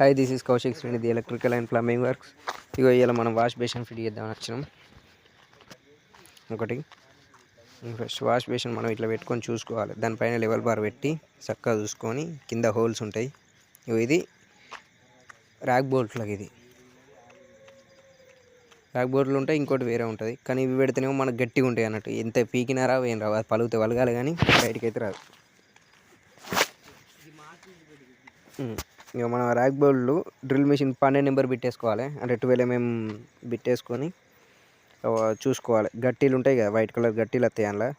Hi, this is Kaushik Srini, the electrical and plumbing works. ఇగో ఇలా మనం వాష్ బేసిన్ ఫిట్ చేద్దామని వచ్చినాం. ఒకటి ఫస్ట్ వాష్ బేసిన్ మనం ఇట్లా పెట్టుకొని చూసుకోవాలి. దానిపైన లెవెల్ బార్ పెట్టి చక్కగా చూసుకొని కింద హోల్స్ ఉంటాయి. ఇది ర్యాక్ బోల్ట్లకి, ఇది ర్యాక్ బోల్ట్లు ఉంటాయి, ఇంకోటి వేరే ఉంటుంది. కానీ ఇవి పెడితేనేమో మనకు గట్టిగా ఉంటాయి అన్నట్టు. ఎంత పీకినారా ఏం రావు, అది పలుగుతే వలగాలి కానీ బయటికి అయితే రాదు. ఇక మనం ర్యాక్ బోల్ట్లు డ్రిల్ మిషన్ 12 నెంబర్ బిట్టేసుకోవాలి. అంటే 12 mm బిట్టేసుకొని చూసుకోవాలి. గట్టీలు ఉంటాయి కదా, వైట్ కలర్ గట్టీలు వస్తాయి అందులో.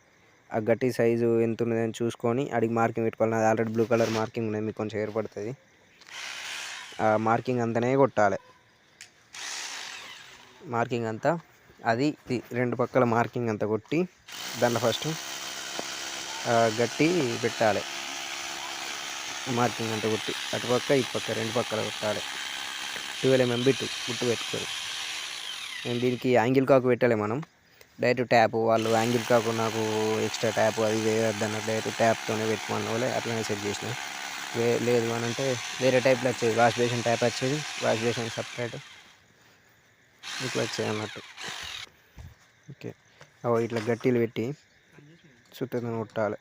ఆ గట్టి సైజు ఎంత ఉన్నదని చూసుకొని అడిగి మార్కింగ్ పెట్టుకోవాలి. అది ఆల్రెడీ బ్లూ కలర్ మార్కింగ్ ఉన్నది, మీకు కొంచెం ఏర్పడుతుంది. ఆ మార్కింగ్ అంతనే కొట్టాలి. మార్కింగ్ అంతా అది రెండు పక్కల మార్కింగ్ అంతా కొట్టి దాంట్లో ఫస్ట్ గట్టి పెట్టాలి. మార్కింగ్ అంతా కొట్టి అటుపక్క ఇటుపక్క రెండు పక్కల కొట్టాలి. 12 mm గుట్టు పెట్టుకోరు. నేను దీనికి యాంగిల్ కాకు పెట్టాలి. మనం డైరెక్ట్ ట్యాప్, వాళ్ళు యాంగిల్ కాకు నాకు ఎక్స్ట్రా ట్యాప్ అది వేయొద్దన్న డైరెక్ట్ ట్యాప్తోనే పెట్టుకున్న వాళ్ళే అట్లనే సెట్ చేసిన. లేదు అని అంటే వేరే టైప్లో వచ్చేది, వాష్ బేసిన్ ట్యాప్ వచ్చేది, వాష్ బేసిన్ సపరేట్ ఇట్లా వచ్చేది అన్నట్టు. ఓకే, ఇట్లా గట్టీలు పెట్టి సుత్తతో కొట్టాలి.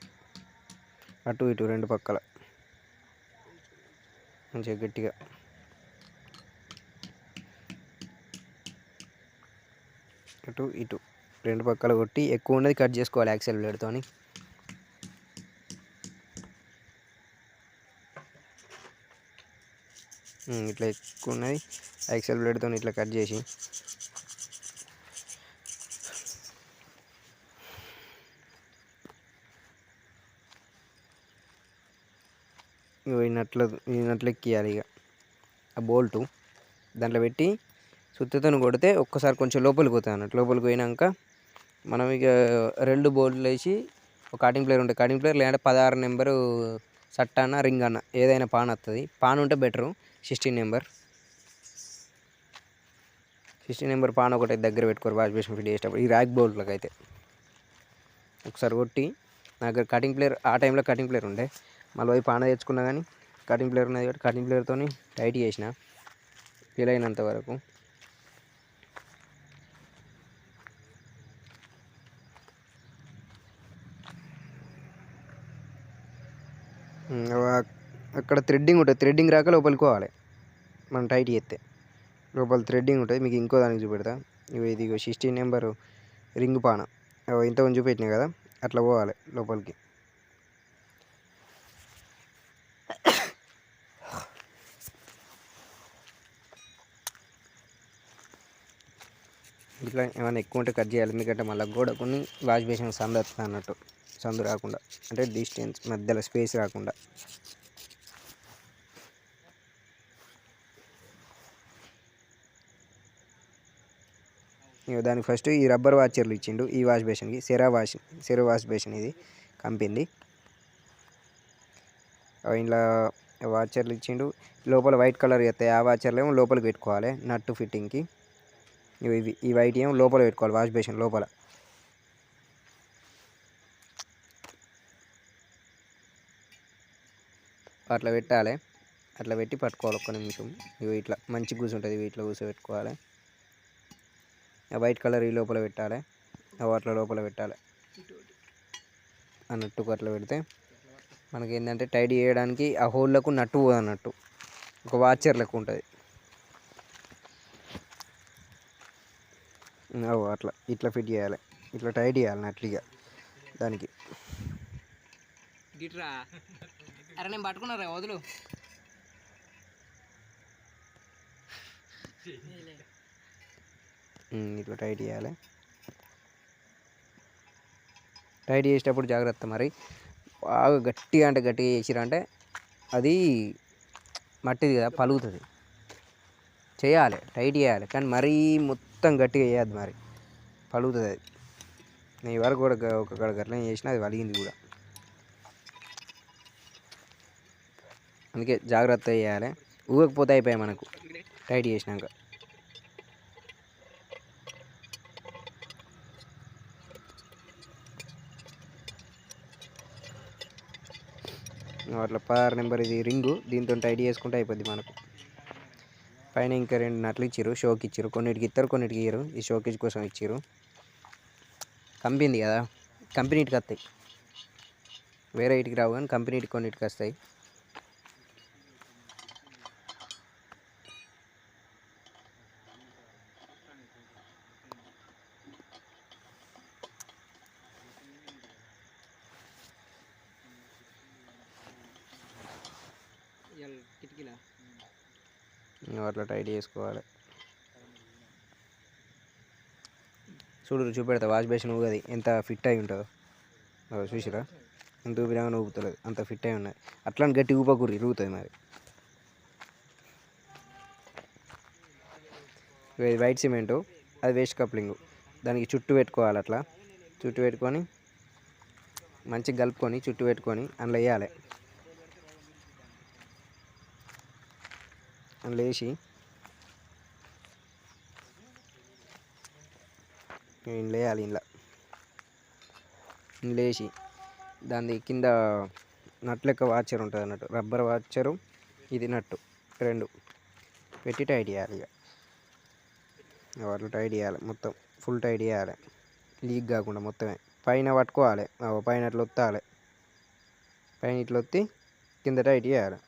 అటు ఇటు రెండు పక్కల మంచిగా గట్టిగా. అటు ఇటు రెండు పక్కల కొట్టి ఎక్కువ ఉన్నది కట్ చేసుకోవాలి యాక్సెల్ బ్లేడ్తో. ఇట్లా ఎక్కువ ఉన్నది యాక్సెల్ బ్లేడ్తో ఇట్లా కట్ చేసి ఈ నట్లు ఎక్కియాలి. ఇక ఆ బోల్టు దాంట్లో పెట్టి సుత్తితో కొడితే ఒక్కసారి కొంచెం లోపలికి పోతుంది అన్నట్టు. లోపలికి పోయినాక మనం ఇక 2 బోల్ట్లు వేసి ఒక కటింగ్ ప్లేయర్ ఉంటుంది. కటింగ్ ప్లేయర్ లేదంటే 16 నెంబరు సట్ అన్న రింగ్ అన్న ఏదైనా పాన్ వస్తుంది. పాన్ ఉంటే బెటరు. 16 నెంబర్ పాన్ ఒకటి దగ్గర పెట్టుకోరు వాష్ బేసిన్ ఫిట్ చేసేటప్పుడు. ఈ ర్యాక్ బోల్ట్లకు అయితే ఒకసారి కొట్టి, నా దగ్గర కటింగ్ ప్లేయర్ ఆ టైంలో కటింగ్ ప్లేయర్ ఉండే, మళ్ళీ పోయి పాన తెచ్చుకున్నా కానీ కటింగ్ ప్లేయర్ ఉన్నది కాబట్టి కటింగ్ ప్లేయర్తో టైట్ చేసిన వీలైనంత వరకు. అక్కడ థ్రెడ్డింగ్ ఉంటుంది, థ్రెడ్డింగ్ రాక లోపలికి పోవాలి మనం టైట్ చేస్తే. లోపల థ్రెడ్డింగ్ ఉంటుంది, మీకు ఇంకో దానికి చూపెడతా. ఇది 16 నెంబరు రింగ్ పాన ఇంతకుముందు చూపెట్టినాయి కదా, అట్లా పోవాలి లోపలికి. ఇట్లా ఏమైనా ఎక్కువ ఉంటే కట్ చేయాలి, ఎందుకంటే మళ్ళీ గోడకుని వాష్ బేసిన్ సందు వస్తుంది అన్నట్టు. సందు రాకుండా అంటే డిస్టెన్స్ మధ్యలో స్పేస్ రాకుండా. దానికి ఫస్ట్ ఈ రబ్బర్ వాచర్లు ఇచ్చిండు ఈ వాష్ బేసిన్కి. సెరా వాష్ బేసిన్ ఇది కంపెనీ. ఇలా వాచర్లు ఇచ్చిండు. లోపల వైట్ కలర్ వస్తాయి, ఆ వాచర్లు ఏమో లోపలికి పెట్టుకోవాలి నట్టు ఫిట్టింగ్కి. ఈ వైట్ ఏమో లోపల పెట్టుకోవాలి వాష్ బేసిన్ లోపల. అట్లా పెట్టాలి. అట్లా పెట్టి పట్టుకోవాలి ఒక్క నిమిషం. ఇట్లా మంచి కూర్చుంటుంది, ఇట్లా కూర్చోబెట్టుకోవాలి. వైట్ కలర్ ఈ లోపల పెట్టాలి, అట్లా లోపల పెట్టాలి అన్నట్టు. అట్లా పెడితే మనకి ఏంటంటే టైట్ చేయడానికి ఆ హోల్లకు నట్టు పోదన్నట్టు. ఒక వాచర్ లెక్క ఉంటుంది. అట్లా ఇట్లా ఫిట్ చేయాలి, ఇట్లా టైట్ చేయాలి నట్లుగా దానికి. అరే నేను పట్టుకున్నారా వదులు. ఇట్లా టైట్ చేయాలి. టైట్ చేసేటప్పుడు జాగ్రత్త, మరి బాగా గట్టిగా అంటే గట్టిగా చేసిరంటే అది మట్టిది కదా పలుగుతుంది. చేయాలి, టైట్ చేయాలి, కానీ మరీ మొత్తం గట్టిగా చేయద్దు, మరి పలుగుతుంది అది. నేను వరకు కూడా ఒక గట్లనే చేసిన, అది వలిగింది కూడా. అందుకే జాగ్రత్త చేయాలి, ఊగకపోతే అయిపోయాయి మనకు టైట్ చేసినాక. అట్లా 16 నెంబర్ ఇది రింగు, దీంతో టైట్ చేసుకుంటే అయిపోద్ది మనకు. పైన ఇంకా 2 నట్లు ఇచ్చిర్రు, షోకి ఇచ్చిర్రు. కొన్నిటికి ఇస్తారు, కొన్నిటికి ఇయ్యరు. ఈ షోకేజ్ కోసం ఇచ్చిర్రు. కంపెనీది కదా, కంపెనీటికి వస్తాయి, వేరే ఇటుకి రావు కానీ కంపెనీటికి కొన్నిటికి వస్తాయి. అట్లా టైట్ చేసుకోవాలి. చూపెడతా వాష్ బేసిన్ ఊగది ఎంత ఫిట్ అయి ఉంటుందో. చూసిరా ఎంత ఊపిరాగానే ఊపుతలేదు, అంత ఫిట్ అయి ఉన్నది. అట్లా గట్టి ఊపకూరి ఇరుగుతుంది మరి. ఇది వైట్ సిమెంటు, అది వేస్ట్ కప్లింగు. దానికి చుట్టూ పెట్టుకోవాలి. అట్లా చుట్టూ పెట్టుకొని మంచిగా కలుపుకొని చుట్టూ పెట్టుకొని అందులో వేయాలి. అందులో వేసి ఇందులో వేయాలి. ఇందులో వేసి దాని కింద నట్ లెక్క వాచర్ ఉంటుంది అన్నట్టు, రబ్బర్ వాచరు, ఇది నట్టు 2 పెట్టి టైట్ చేయాలి. అట్లా టైట్ చేయాలి, మొత్తం ఫుల్ టైట్ చేయాలి, లీక్ కాకుండా మొత్తమే. పైన పట్టుకోవాలి, పైన అట్లా ఒత్తాలి, పైన ఇట్లా ఒత్తి కింద టైట్ చేయాలి.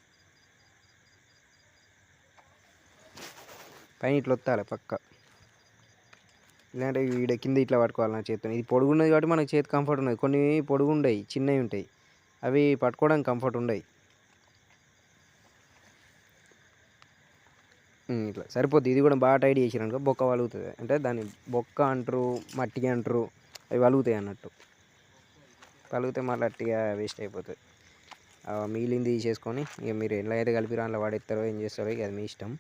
పైన ఇట్లా ఒత్తాలి పక్క, లేదంటే వీడ కింద ఇట్లా పట్టుకోవాలి నా చేతితో. ఇది పొడుగు ఉన్నది కాబట్టి మనకి చేతి కంఫర్ట్ ఉన్నది. కొన్ని పొడుగు ఉండయి, చిన్నవి ఉంటాయి, అవి పట్టుకోవడానికి కంఫర్ట్ ఉండయి. ఇట్లా సరిపోద్ది. ఇది కూడా బాగా టైట్ చేసిరనుకో బొక్క వలుగుతుంది, అంటే దాన్ని బొక్క అంటారు, మట్టిగా అంటారు, అవి వలుగుతాయి అన్నట్టు. పలిగితే మళ్ళీ అట్టిగా వేస్ట్ అయిపోతుంది. మిగిలింది తీసేసుకొని ఇక మీరు ఎలా అయితే కలిపిరో అందులో వాడేస్తారో ఏం చేస్తారో ఇక అది మీ ఇష్టం.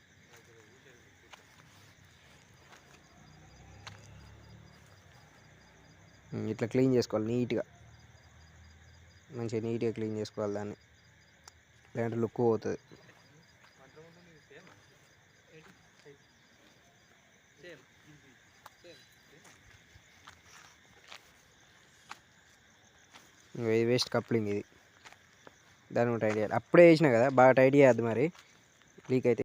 ఇట్లా క్లీన్ చేసుకోవాలి నీట్గా, మంచిగా నీట్గా క్లీన్ చేసుకోవాలి దాన్ని, లేదంటే లుక్ పోతుంది. ఇది వేస్ట్ కప్లింగ్, ఇది దాన్ని టైట్ చేయాలి. అప్పుడే వేసినా కదా, బాగా టైట్ చేయద్దు మరి, లీక్ అయితే.